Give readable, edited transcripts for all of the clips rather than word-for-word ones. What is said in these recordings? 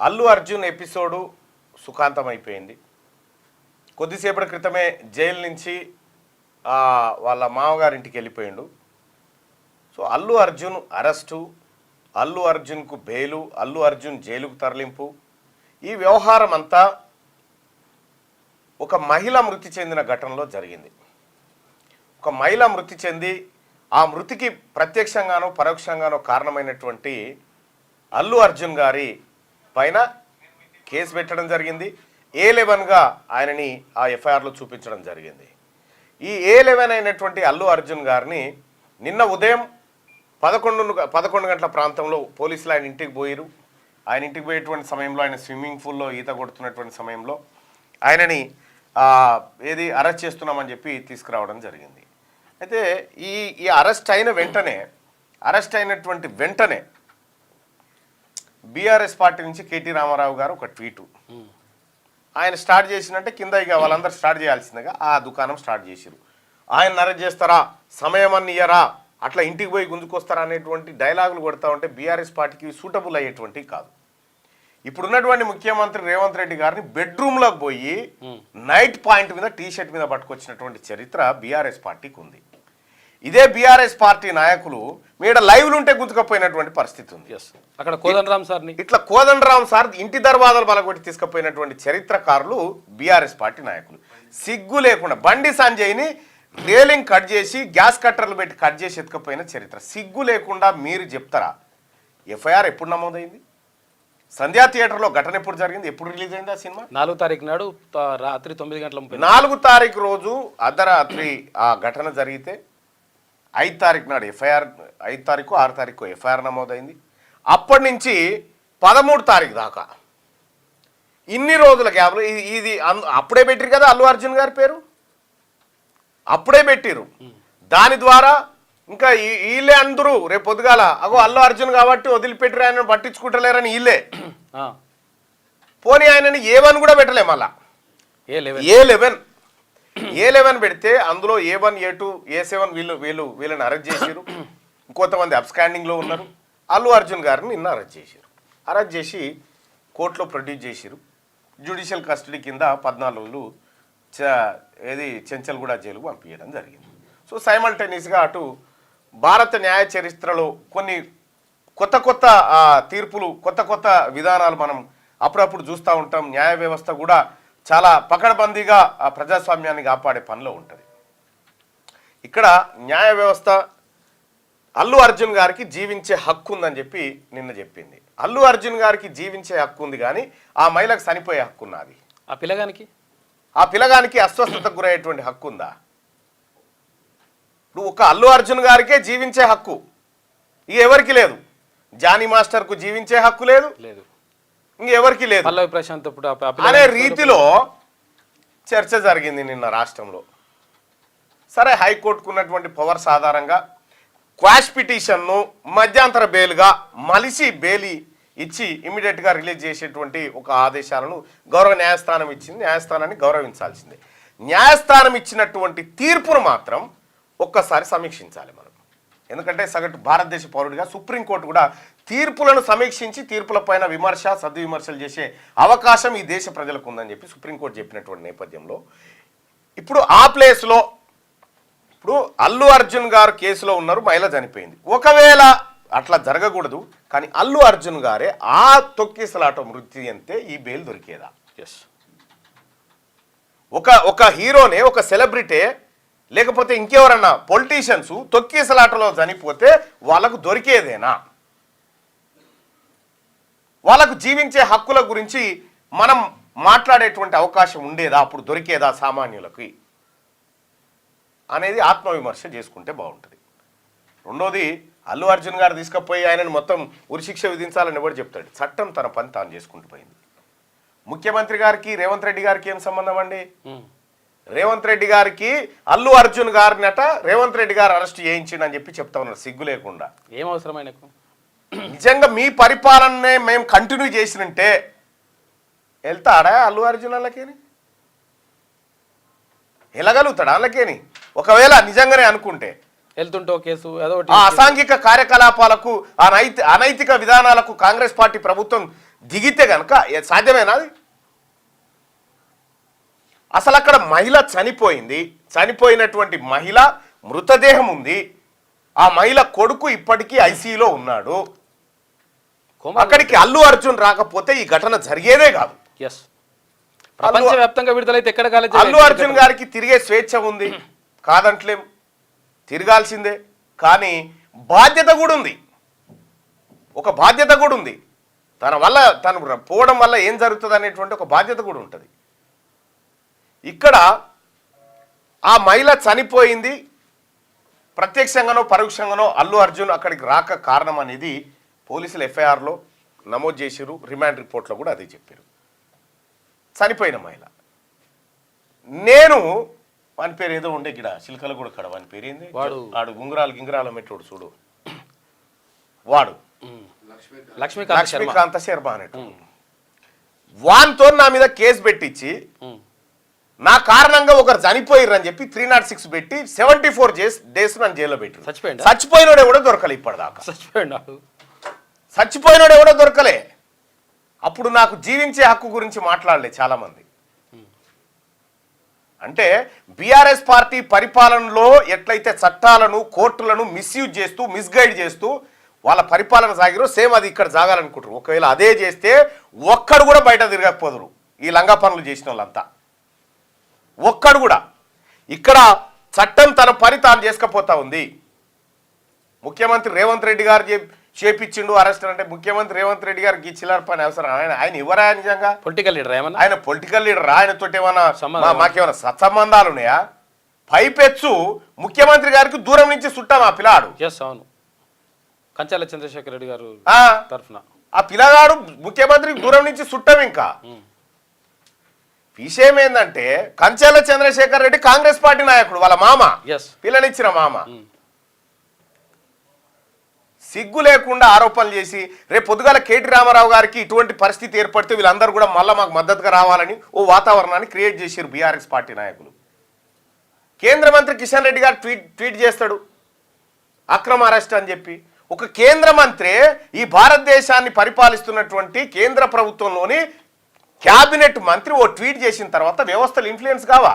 Allu Arjun episode సుఖాంతం అయిపోయింది. కొద్దిసేపటి క్రితమే జైలు నుంచి వాళ్ళ మామగారింటికి వెళ్ళిపోయిండు. సో అల్లు అర్జున్ అరెస్టు, అల్లు అర్జున్కు బెయిలు, అల్లు అర్జున్ జైలుకు తరలింపు, ఈ వ్యవహారం అంతా ఒక మహిళ మృతి చెందిన ఘటనలో జరిగింది. ఒక మహిళ మృతి చెంది ఆ మృతికి ప్రత్యక్షంగానో పరోక్షంగానో కారణమైనటువంటి అల్లు అర్జున్ గారి పైన కేసు పెట్టడం జరిగింది. A11గా ఆయనని ఆ ఎఫ్ఐఆర్లో చూపించడం జరిగింది. ఈ A11 అయినటువంటి అల్లు అర్జున్ గారిని నిన్న ఉదయం 11 గంటల ప్రాంతంలో పోలీసులు ఆయన ఇంటికి పోయారు. ఆయన ఇంటికి పోయేటువంటి సమయంలో ఆయన స్విమ్మింగ్ పూల్లో ఈత కొడుతున్నటువంటి సమయంలో ఆయనని అరెస్ట్ చేస్తున్నామని చెప్పి తీసుకురావడం జరిగింది. అయితే ఈ అరెస్ట్ అయినటువంటి వెంటనే బీఆర్ఎస్ పార్టీ నుంచి కేటీ రామారావు గారు ఒక ట్వీటు ఆయన స్టార్ట్ చేసినట్టే కింద ఇక వాళ్ళందరూ స్టార్ట్ చేయాల్సిందిగా ఆ దుకాణం స్టార్ట్ చేసిరు. ఆయన అరెస్ట్ చేస్తారా, సమయం అన్ని ఇయ్యరా, అట్లా ఇంటికి పోయి గుంజుకొస్తారా అనేటువంటి డైలాగులు కొడతా ఉంటే బీఆర్ఎస్ పార్టీకి సూటబుల్ అయ్యేటువంటి కాదు. ఇప్పుడున్నటువంటి ముఖ్యమంత్రి రేవంత్ రెడ్డి గారిని బెడ్రూమ్లోకి పోయి నైట్ పాయింట్ మీద టీషర్ట్ మీద పట్టుకొచ్చినటువంటి చరిత్ర బీఆర్ఎస్ పార్టీకి ఉంది. ఇదే బీఆర్ఎస్ పార్టీ నాయకులు మీద లైవ్లు ఉంటే గుంజుకపోయినటువంటి పరిస్థితి ఉంది. అక్కడ కోదండరామ్ సార్ ఇట్లా కోదండరామ్ సార్ ఇంటి దర్వాజాలు బలగొట్టి తీసుకుపోయినటువంటి చరిత్రకారులు బీఆర్ఎస్ పార్టీ నాయకులు. సిగ్గు లేకుండా బండి సంజయ్ని రేలింగ్ కట్ చేసి గ్యాస్ కట్టర్లు పెట్టి కట్ చేసి ఎత్తుకపోయిన చరిత్ర. సిగ్గు లేకుండా మీరు చెప్తారా? ఎఫ్ఐఆర్ ఎప్పుడు నమోదైంది? సంధ్యా థియేటర్లో ఘటన ఎప్పుడు జరిగింది? ఎప్పుడు రిలీజ్ అయింది ఆ సినిమా? 4వ తారీఖు నాడు రాత్రి 9 గంటల 4వ తారీఖు రోజు అర్ధరాత్రి ఆ ఘటన జరిగితే 5వ తారీఖు నాడు 5వ తారీఖు 6వ తారీఖు ఎఫ్ఐఆర్ నమోదైంది. అప్పటి నుంచి 13వ తారీఖు దాకా ఇన్ని రోజుల గ్యాప్లో ఇది అప్పుడే పెట్టిరు కదా అల్లు అర్జున్ గారి పేరు, అప్పుడే పెట్టిరు. దాని ద్వారా ఇంకా వీళ్ళే అందరూ రేపు పొద్దుగాల అల్లు అర్జున్ కాబట్టి వదిలిపెట్టిరు, ఆయన పట్టించుకుంటలేరని వీళ్ళే పోనీ ఆయనని A1 కూడా పెట్టలే. మళ్ళా A11 పెడితే అందులో A1, A2, A7 వీళ్ళని అరెస్ట్ చేసిరు. ఇంకొంతమంది అబ్స్కాండింగ్లో ఉన్నారు. అల్లు అర్జున్ గారిని నిన్న అరెస్ట్ చేశారు. అరెస్ట్ చేసి కోర్టులో ప్రొడ్యూస్ చేసిరు. జ్యుడిషియల్ కస్టడీ కింద 14 రోజులు చెంచల్గూడ జైలుకు పంపించడం జరిగింది. సో సైమల్టేనియస్గా అటు భారత న్యాయ చరిత్రలో కొన్ని కొత్త తీర్పులు, కొత్త విధానాలు మనం అప్పుడప్పుడు చూస్తూ ఉంటాం. న్యాయ వ్యవస్థ కూడా చాలా పకడ్బందీగా ఆ ప్రజాస్వామ్యాన్ని కాపాడే పనిలో ఉంటుంది. ఇక్కడ న్యాయ వ్యవస్థ అల్లు అర్జున్ గారికి జీవించే హక్కు ఉందని చెప్పి నిన్న చెప్పింది. అల్లు అర్జున్ గారికి జీవించే హక్కు ఉంది, కానీ ఆ మహిళకు చనిపోయే హక్కు ఉన్నది. ఆ పిల్లగానికి అస్వస్థతకు గురయ్యేటువంటి హక్కు ఉందా? ఇప్పుడు ఒక అల్లు అర్జున్ గారికే జీవించే హక్కు ఇక ఎవరికి లేదు. జానీ మాస్టర్కు జీవించే హక్కు లేదు, ఇంకెవరికి లేదు అనే రీతిలో చర్చ జరిగింది నిన్న రాష్ట్రంలో. సరే, హైకోర్టుకు ఉన్నటువంటి పవర్స్ ఆధారంగా క్వాష్ పిటిషన్ను మధ్యాంతర బెయిల్గా మలిసి బెయిల్ ఇచ్చి ఇమీడియట్గా రిలీజ్ చేసేటువంటి ఒక ఆదేశాలను గౌరవ న్యాయస్థానం ఇచ్చింది. న్యాయస్థానాన్ని గౌరవించాల్సిందే. న్యాయస్థానం ఇచ్చినటువంటి తీర్పును మాత్రం ఒక్కసారి సమీక్షించాలి మనం. ఎందుకంటే సగటు భారతదేశ పౌరుడిగా సుప్రీంకోర్టు కూడా తీర్పులను సమీక్షించి తీర్పులపైన విమర్శ, సద్విమర్శలు చేసే అవకాశం ఈ దేశ ప్రజలకు ఉందని చెప్పి సుప్రీంకోర్టు చెప్పినటువంటి నేపథ్యంలో ఇప్పుడు ఆ ప్లేస్లో ఇప్పుడు అల్లు అర్జున్ గారు కేసులో ఉన్నారు, మహిళ చనిపోయింది. ఒకవేళ అట్లా జరగకూడదు, కానీ అల్లు అర్జున్ గారే ఆ తొక్కిసలాట మృతి అంతే ఈ బెయిల్ దొరికేదా? ఒక హీరోనే, ఒక సెలబ్రిటీ లేకపోతే ఇంకెవరన్నా పొలిటీషియన్స్ తొక్కిసలాటలో చనిపోతే వాళ్ళకు దొరికేదేనా? వాళ్ళకు జీవించే హక్కుల గురించి మనం మాట్లాడేటువంటి అవకాశం ఉండేదా? అప్పుడు దొరికేదా సామాన్యులకి అనేది ఆత్మవిమర్శ చేసుకుంటే బాగుంటుంది. రెండోది, అల్లు అర్జున్ గారు తీసుకుపోయి ఆయనను మొత్తం ఉరిశిక్ష విధించాలని ఎవరు చెప్తాడు? చట్టం తన పని తాను చేసుకుంటూ పోయింది. ముఖ్యమంత్రి గారికి రేవంత్ రెడ్డి గారికి ఏం సంబంధం అండి? రేవంత్ రెడ్డి గారికి అల్లు అర్జున్ గారినట రేవంత్ రెడ్డి గారు అరెస్ట్ చేయించిండు అని చెప్పి చెప్తా ఉన్నారు సిగ్గు లేకుండా. ఏం అవసరమైన నిజంగా మీ పరిపాలననే మేము కంటిన్యూ చేసినంటే వెళ్తాడా అల్లు అర్జున్ వాళ్ళకేని? వెళ్ళగలుగుతాడా వాళ్ళకేని? ఒకవేళ నిజంగానే అనుకుంటే వెళ్తుంటో కేసు అసాంఘిక కార్యకలాపాలకు అనైతిక విధానాలకు కాంగ్రెస్ పార్టీ ప్రభుత్వం దిగితే కనుక సాధ్యమేనా అది? అసలు అక్కడ మహిళ చనిపోయింది, చనిపోయినటువంటి మహిళ మృతదేహం ఉంది, ఆ మహిళ కొడుకు ఇప్పటికీ ఐసీయూలో ఉన్నాడు. అక్కడికి అల్లు అర్జున్ రాకపోతే ఈ ఘటన జరిగేదే కాదు. ప్రపంచవ్యాప్తంగా విడుదలైతే ఎక్కడ కాలేదు. అల్లు అర్జున్ గారికి తిరిగే స్వేచ్ఛ ఉంది, కాదంటలేం, తిరగాల్సిందే. కానీ బాధ్యత కూడా ఉంది, ఒక బాధ్యత కూడా ఉంది. తను పోవడం వల్ల ఏం జరుగుతుంది అనేటువంటి ఒక బాధ్యత కూడా ఉంటుంది. ఇక్కడ ఆ మహిళ చనిపోయింది, ప్రత్యక్షంగానో పరోక్షంగానో అల్లు అర్జున్ అక్కడికి రాక కారణం అనేది పోలీసులు ఎఫ్ఐఆర్లో నమోదు చేసిరు, రిమాండ్ రిపోర్ట్లో కూడా అదే చెప్పారు. చనిపోయిన మహిళ, నేను వాని పేరు ఏదో ఉండే గిడ చిలకల కూడా కడ, వాని పేరు ఏంది, వాడు గింగరాలు మెట్టోడు చూడు, వాడు లక్ష్మీకాంత శర్మ అనేట్టు, వాన్తో నా మీద కేసు పెట్టించి నా కారణంగా ఒకరు చనిపోయారు అని చెప్పి 306 పెట్టి 74 days నన్ను జైల్లో పెట్టి చచ్చిపోయినోడే కూడా దొరకలే ఇప్పటిదాకా. చచ్చిపోయినోడే కూడా దొరకలే. అప్పుడు నాకు జీవించే హక్కు గురించి మాట్లాడలే చాలా మంది. అంటే బీఆర్ఎస్ పార్టీ పరిపాలనలో ఎట్లయితే చట్టాలను కోర్టులను మిస్యూజ్ చేస్తూ మిస్గైడ్ చేస్తూ వాళ్ళ పరిపాలన సాగిరో సేమ్ అది ఇక్కడ సాగాలనుకుంటారు. ఒకవేళ అదే చేస్తే ఒక్కడు కూడా బయట తిరగకపోదురు ఈ లంగా పనులు చేసిన వాళ్ళంతా, ఒక్కడు కూడా. ఇక్కడ చట్టం తన పని తాను చేసుకపోతా ఉంది. ముఖ్యమంత్రి రేవంత్ రెడ్డి గారు చేపించిండు అరెస్ట్ అంటే ముఖ్యమంత్రి రేవంత్ రెడ్డి గారికి చిల్లర పని అవసరం? ఆయన ఎవరా నిజంగా? పొలిటికల్ లీడర్, ఆయన పొలిటికల్ లీడర్. ఆయనతో ఏమైనా మాకేమైనా సత్సంబంధాలు ఉన్నాయా? పైపెచ్చు ముఖ్యమంత్రి గారికి దూరం నుంచి చుట్టాం ఆ పిల్లాడు. అవును, కంచాల చంద్రశేఖర్ రెడ్డి గారు తరఫున ఆ పిల్లగాడు ముఖ్యమంత్రికి దూరం నుంచి చుట్టాం. ఇంకా విషయం ఏంటంటే కంచాల చంద్రశేఖర్ రెడ్డి కాంగ్రెస్ పార్టీ నాయకుడు, వాళ్ళ మామ, పిల్లనిచ్చిన మామ. సిగ్గు లేకుండా ఆరోపణలు చేసి రేపు పొద్దుగాల కేటీ రామారావు గారికి ఇటువంటి పరిస్థితి ఏర్పడితే వీళ్ళందరూ కూడా మళ్ళీ మాకు మద్దతుగా రావాలని ఓ వాతావరణాన్ని క్రియేట్ చేశారు బీఆర్ఎస్ పార్టీ నాయకులు. కేంద్ర మంత్రి కిషన్ రెడ్డి గారు ట్వీట్ చేస్తాడు అక్రమ అరెస్ట్ అని చెప్పి. ఒక కేంద్ర మంత్రి ఈ భారతదేశాన్ని పరిపాలిస్తున్నటువంటి కేంద్ర ప్రభుత్వంలోని క్యాబినెట్ మంత్రి ఓ ట్వీట్ చేసిన తర్వాత వ్యవస్థలు ఇన్ఫ్లుయెన్స్ కావా?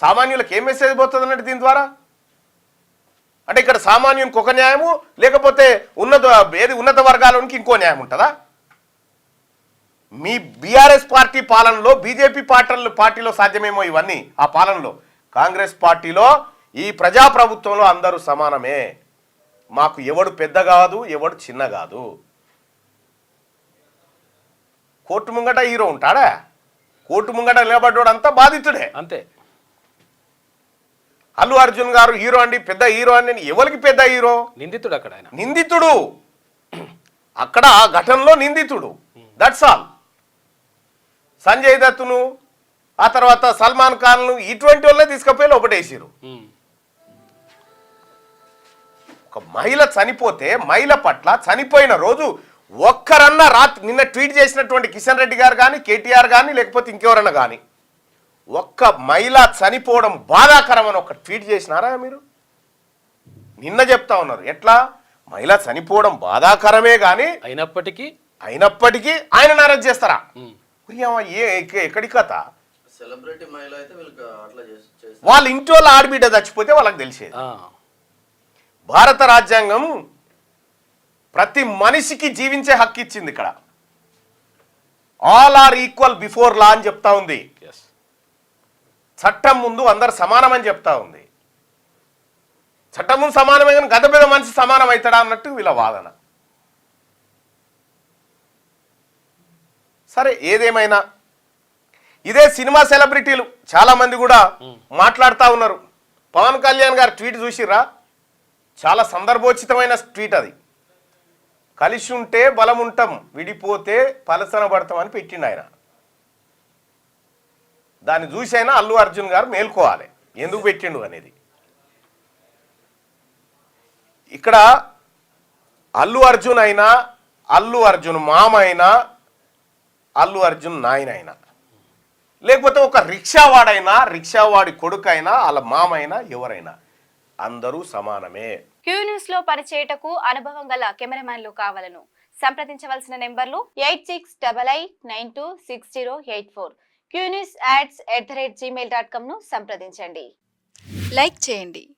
సామాన్యులకు ఏం మెసేజ్ పోతుంది అన్నట్టు దీని ద్వారా? అంటే ఇక్కడ సామాన్యునికి ఒక న్యాయము, లేకపోతే ఉన్నత వర్గాలకి ఇంకో న్యాయం ఉంటుందా? మీ బీఆర్ఎస్ పార్టీ పాలనలో బీజేపీ పార్టీలో సాధ్యమేమో ఇవన్నీ. ఆ పాలనలో కాంగ్రెస్ పార్టీలో ఈ ప్రజాప్రభుత్వంలో అందరూ సమానమే. మాకు ఎవడు పెద్ద కాదు, ఎవడు చిన్న కాదు. కోర్టు ముంగట హీరో ఉంటాడా? కోర్టు ముంగట నిలబడ్డాడు అంతా బాధితుడే అంతే. అల్లు అర్జున్ గారు హీరో అండి, పెద్ద హీరో అండి. ఎవరికి పెద్ద హీరో? నిందితుడు. అక్కడ ఆయన నిందితుడు, అక్కడ ఆ ఘటనలో నిందితుడు. That's all. సంజయ్ దత్తును, ఆ తర్వాత సల్మాన్ ఖాన్ను, ఇటువంటి వాళ్ళే తీసుకుపోయి లోపటేసారు. ఒక మహిళ చనిపోతే మహిళ పట్ల చనిపోయిన రోజు ఒక్కరన్నా నిన్న ట్వీట్ చేసినటువంటి కిషన్ రెడ్డి గారు కానీ, కేటీఆర్ కానీ, లేకపోతే ఇంకెవరన్నా కానీ ఒక్క మహిళ చనిపోవడం బాధాకరం అని ఒక ట్వీట్ చేసినారా మీరు? నిన్న చెప్తా ఉన్నారు ఎట్లా మహిళ చనిపోవడం బాధాకరమే కానీ అయినప్పటికీ ఆయన అరెస్ట్ చేస్తారా? ఎక్కడి కథ? వాళ్ళ ఇంటి వాళ్ళ ఆడబిడ్డ చచ్చిపోతే వాళ్ళకి తెలిసేది. భారత రాజ్యాంగం ప్రతి మనిషికి జీవించే హక్కు ఇచ్చింది. ఇక్కడ all are equal before law అని చెప్తా ఉంది. చట్టం ముందు అందరు సమానమని చెప్తా ఉంది. చట్టం ముందు సమానమే కానీ గత పెద్ద మనిషి సమానం అవుతాడా అన్నట్టు వీళ్ళ వాదన. సరే, ఏదేమైనా ఇదే సినిమా సెలబ్రిటీలు చాలా మంది కూడా మాట్లాడుతూ ఉన్నారు. పవన్ కళ్యాణ్ గారు ట్వీట్ చూసిర్రా? చాలా సందర్భోచితమైన ట్వీట్ అది. కలిసి ఉంటే బలం ఉంటాం, విడిపోతే పలసన పడతాం అని పెట్టిండు ఆయన. దాన్ని చూసైనా అల్లు అర్జున్ గారు మేల్కోవాలి ఎందుకు పెట్టిండు అనేది. ఇక్కడ అల్లు అర్జున్ అయినా, అల్లు అర్జున్ మామ అయినా, అల్లు అర్జున్ నాయన అయినా, లేకపోతే ఒక రిక్షావాడైనా, రిక్షావాడి కొడుకైనా, వాళ్ళ మామ అయినా, ఎవరైనా అందరూ సమానమే. క్యూ న్యూస్ లో పనిచేయటకు అనుభవం గల కెమెరామెన్లు కావాలను. సంప్రదించవలసిన నెంబర్లు 8688926084, qnewsads@gmail.com ను సంప్రదించండి. లైక్ చేయండి.